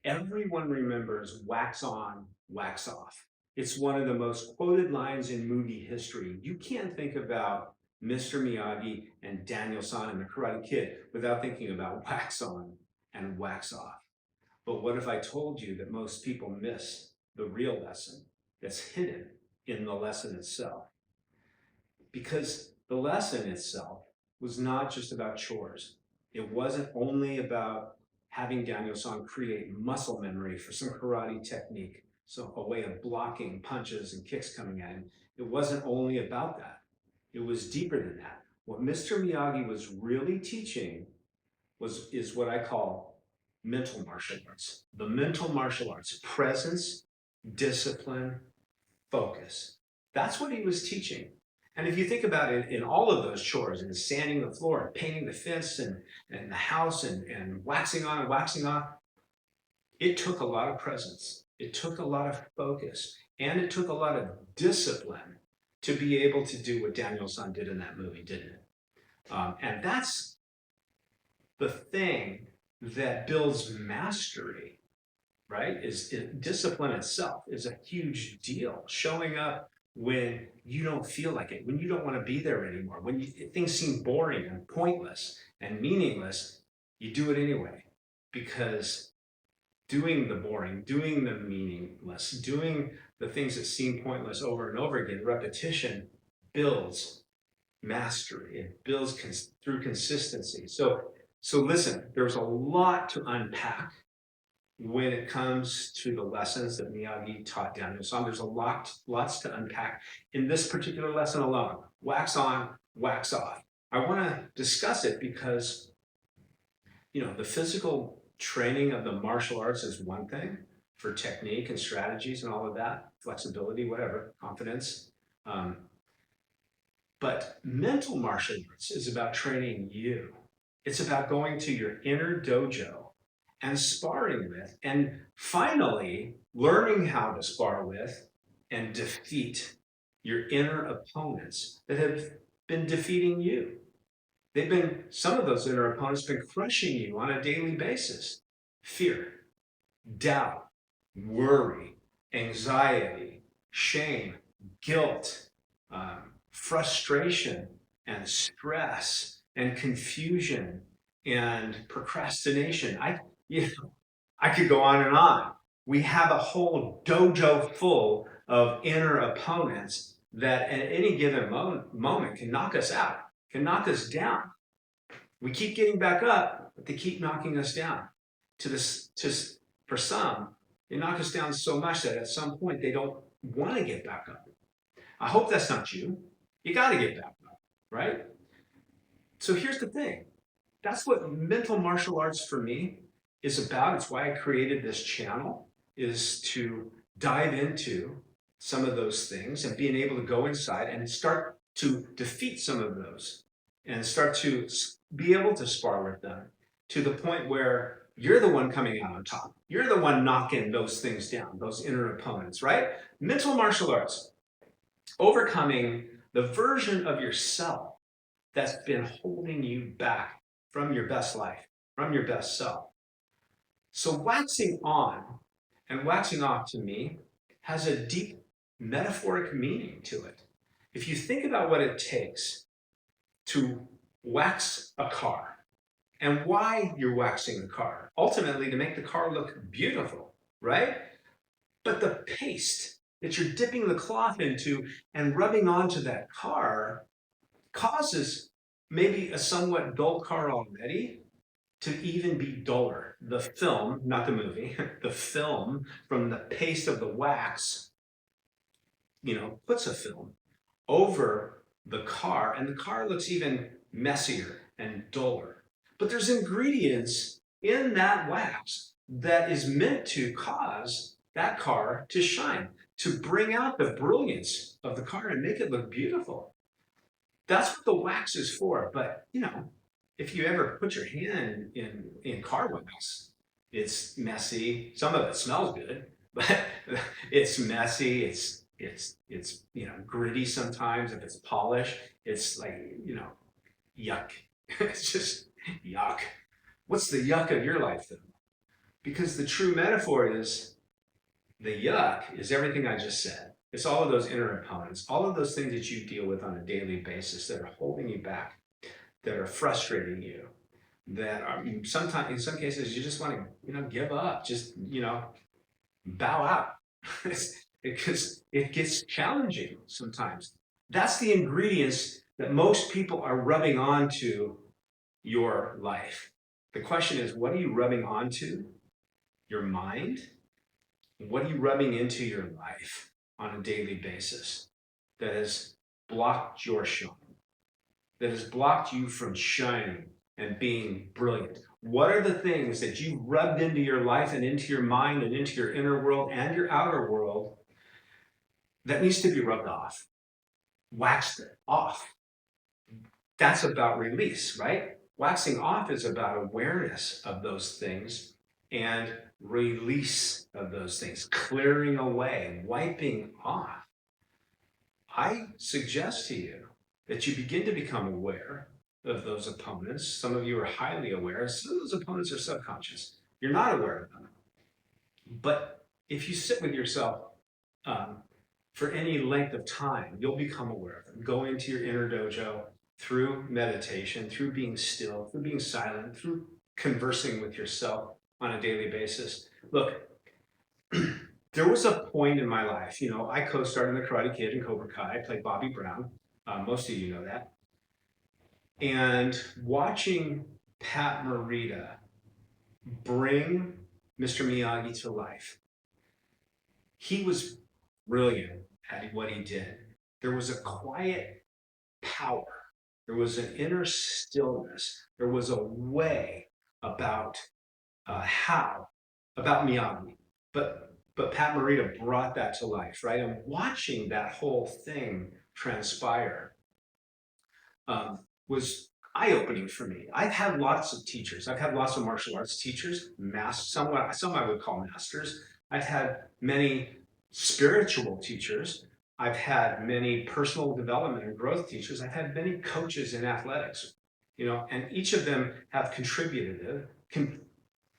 everyone remembers wax on, wax off. It's one of the most quoted lines in movie history. You can't think about Mr. Miyagi and Daniel-san and the Karate Kid without thinking about wax on and wax off. But what if I told you that most people miss the real lesson that's hidden in the lesson itself? Because the lesson itself was not just about chores. It wasn't only about having Daniel-san create muscle memory for some karate technique, so a way of blocking punches and kicks coming at him. It wasn't only about that. It was deeper than that. What Mr. Miyagi was really teaching is what I call mental martial arts. The mental martial arts, presence, discipline, focus. That's what he was teaching. And if you think about it, in all of those chores, and sanding the floor, and painting the fence, and the house, and waxing on and waxing off, it took a lot of presence. It took a lot of focus. And it took a lot of discipline to be able to do what Daniel-san did in that movie, didn't it? And that's the thing that builds mastery, right? Discipline itself is a huge deal. Showing up when you don't feel like it, when you don't want to be there anymore, when things seem boring and pointless and meaningless, you do it anyway. Because doing the boring, doing the meaningless, doing the things that seem pointless over and over again, repetition builds mastery. It builds through consistency. So listen, there's a lot to unpack when it comes to the lessons that Miyagi taught Daniel-san. There's lots to unpack in this particular lesson alone. Wax on, wax off. I want to discuss it because, the physical training of the martial arts is one thing for technique and strategies and all of that, flexibility, whatever, confidence. But mental martial arts is about training you. It's about going to your inner dojo and sparring with, and finally learning how to spar with and defeat your inner opponents that have been defeating you. Some of those inner opponents have been crushing you on a daily basis. Fear, doubt, worry, anxiety, shame, guilt, frustration, and stress, and confusion, and procrastination. I could go on and on. We have a whole dojo full of inner opponents that at any given moment can knock us out, can knock us down. We keep getting back up, but they keep knocking us down. For some, they knock us down so much that at some point they don't want to get back up. I hope that's not you. You got to get back up, right? So here's the thing. That's what mental martial arts for me is about. It's why I created this channel, is to dive into some of those things and being able to go inside and start to defeat some of those and start to be able to spar with them to the point where you're the one coming out on top. You're the one knocking those things down, those inner opponents, right? Mental martial arts, overcoming the version of yourself that's been holding you back from your best life, from your best self. So waxing on and waxing off to me has a deep metaphoric meaning to it. If you think about what it takes to wax a car and why you're waxing the car, ultimately to make the car look beautiful, right? But the paste that you're dipping the cloth into and rubbing onto that car causes maybe a somewhat dull car already to even be duller. The film, not the movie, the film from the paste of the wax, puts a film over the car, and the car looks even messier and duller. But there's ingredients in that wax that is meant to cause that car to shine, to bring out the brilliance of the car and make it look beautiful. That's what the wax is for. But, if you ever put your hand in car wax, it's messy. Some of it smells good, but it's messy. It's gritty sometimes. If it's polished, it's like, yuck. It's just yuck. What's the yuck of your life then? Because the true metaphor is the yuck is everything I just said. It's all of those inner opponents, all of those things that you deal with on a daily basis that are holding you back, that are frustrating you, that are sometimes, in some cases, you just want to, give up, just, bow out. Because it gets challenging sometimes. That's the ingredients that most people are rubbing onto your life. The question is, what are you rubbing onto your mind? What are you rubbing into your life on a daily basis that has blocked your shine, that has blocked you from shining and being brilliant? What are the things that you rubbed into your life and into your mind and into your inner world and your outer world that needs to be rubbed off, waxed off? That's about release, right? Waxing off is about awareness of those things and release of those things, clearing away, wiping off. I suggest to you that you begin to become aware of those opponents. Some of you are highly aware. Some of those opponents are subconscious. You're not aware of them. But if you sit with yourself for any length of time, you'll become aware of them. Go into your inner dojo through meditation, through being still, through being silent, through conversing with yourself on a daily basis. Look, there was a point in my life, I co-starred in The Karate Kid and Cobra Kai. I played Bobby Brown. Most of you know that. And watching Pat Morita bring Mr. Miyagi to life, he was brilliant at what he did. There was a quiet power. There was an inner stillness. There was a way about about Miyagi. But Pat Morita brought that to life, right? And watching that whole thing transpire was eye-opening for me. I've had lots of teachers. I've had lots of martial arts teachers, some I would call masters. I've had many spiritual teachers. I've had many personal development and growth teachers. I've had many coaches in athletics, and each of them have contributed,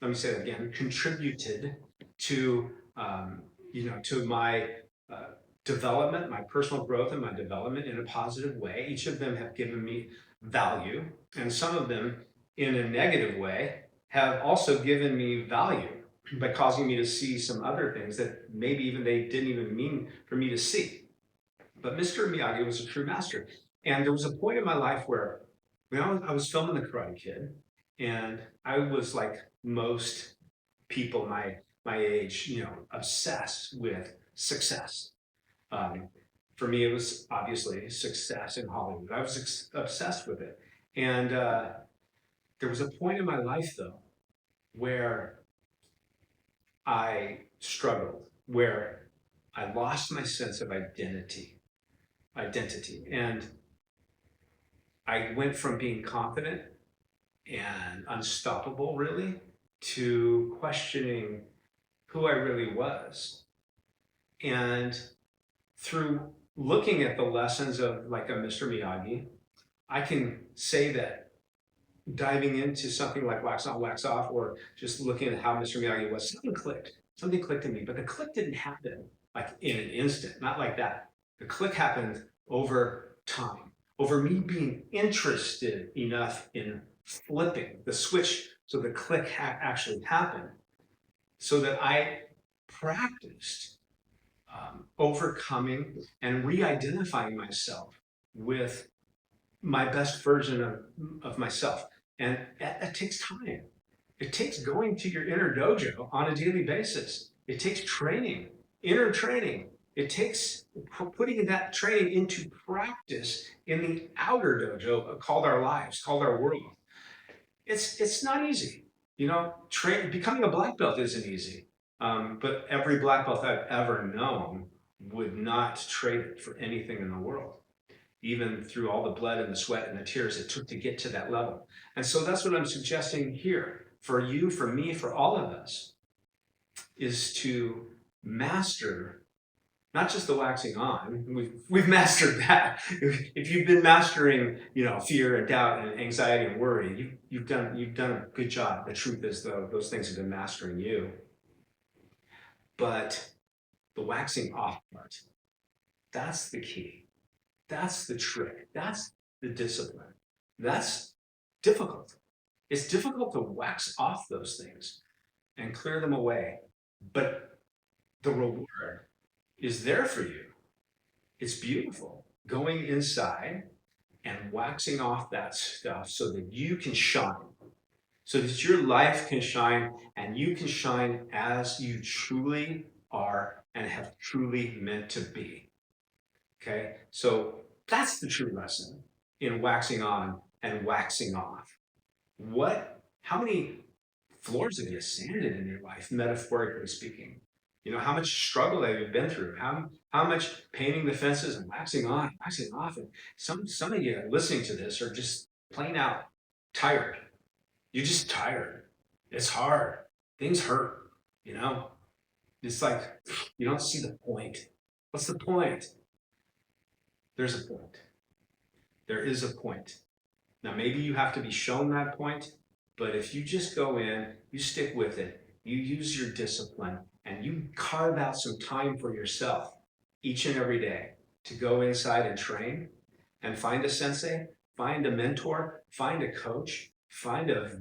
let me say that again, contributed to, to my development, my personal growth and my development in a positive way. Each of them have given me value, and some of them in a negative way have also given me value by causing me to see some other things that maybe even they didn't even mean for me to see. But Mr. Miyagi was a true master. And there was a point in my life where I was filming The Karate Kid, and I was like most people my age, obsessed with success. For me, it was obviously success in Hollywood. I was obsessed with it. And there was a point in my life, though, where I struggled, where I lost my sense of identity. And I went from being confident and unstoppable, really, to questioning who I really was. And through looking at the lessons of like a Mr. Miyagi, I can say that diving into something like wax on, wax off, or just looking at how Mr. Miyagi was, something clicked. Something clicked in me, but the click didn't happen like in an instant, not like that. The click happened over time, over me being interested enough in flipping the switch so the click actually happened, so that I practiced overcoming and re-identifying myself with my best version of myself. And that takes time. It takes going to your inner dojo on a daily basis. It takes training, inner training. It takes putting that training into practice in the outer dojo called our lives, called our world. It's not easy. Becoming a black belt isn't easy. But every black belt I've ever known would not trade it for anything in the world, even through all the blood and the sweat and the tears it took to get to that level. And so that's what I'm suggesting here for you, for me, for all of us, is to master not just the waxing on. We've mastered that. If you've been mastering, fear and doubt and anxiety and worry, you've done a good job. The truth is, though, those things have been mastering you. But the waxing off part, that's the key. That's the trick. That's the discipline. That's difficult. It's difficult to wax off those things and clear them away. But the reward is there for you. It's beautiful. Going inside and waxing off that stuff so that you can shine, so that your life can shine and you can shine as you truly are and have truly meant to be. Okay? So that's the true lesson in waxing on and waxing off. How many floors have you sanded in your life, metaphorically speaking? How much struggle have you been through? How much painting the fences and waxing on, waxing off? And some of you listening to this are just plain out tired. You're just tired. It's hard. Things hurt. It's like you don't see the point. What's the point? There's a point. There is a point. Now, maybe you have to be shown that point, but if you just go in, you stick with it, you use your discipline, and you carve out some time for yourself each and every day to go inside and train and find a sensei, find a mentor, find a coach, find a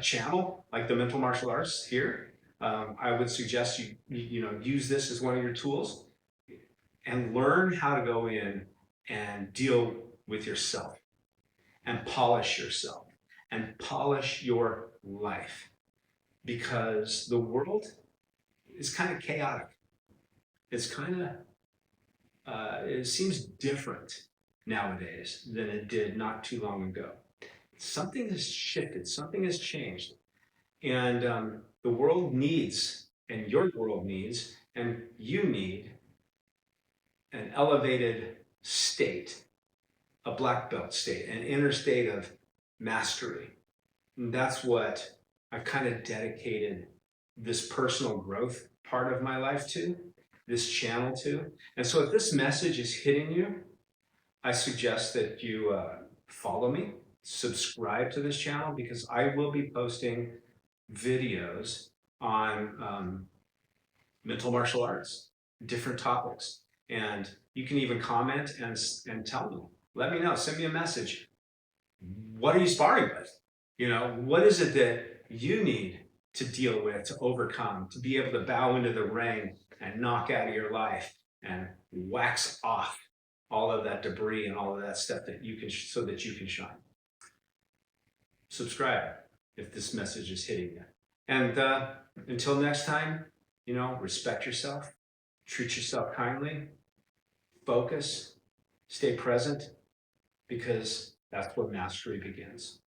channel like the mental martial arts here. I would suggest you use this as one of your tools and learn how to go in and deal with yourself and polish yourself and polish your life, because the world is kind of chaotic. It's it seems different nowadays than it did not too long ago. Something has shifted, something has changed, and the world needs, and your world needs, and you need an elevated state, a black belt state, an inner state of mastery. And that's what I've kind of dedicated this personal growth part of my life to, this channel to. And so if this message is hitting you, I suggest that you follow me, subscribe to this channel, because I will be posting videos on mental martial arts, different topics. And you can even comment and tell me, let me know, send me a message. What are you sparring with? What is it that you need to deal with, to overcome, to be able to bow into the ring and knock out of your life and wax off all of that debris and all of that stuff so that you can shine. Subscribe if this message is hitting you. And until next time, respect yourself, treat yourself kindly, focus, stay present, because that's where mastery begins.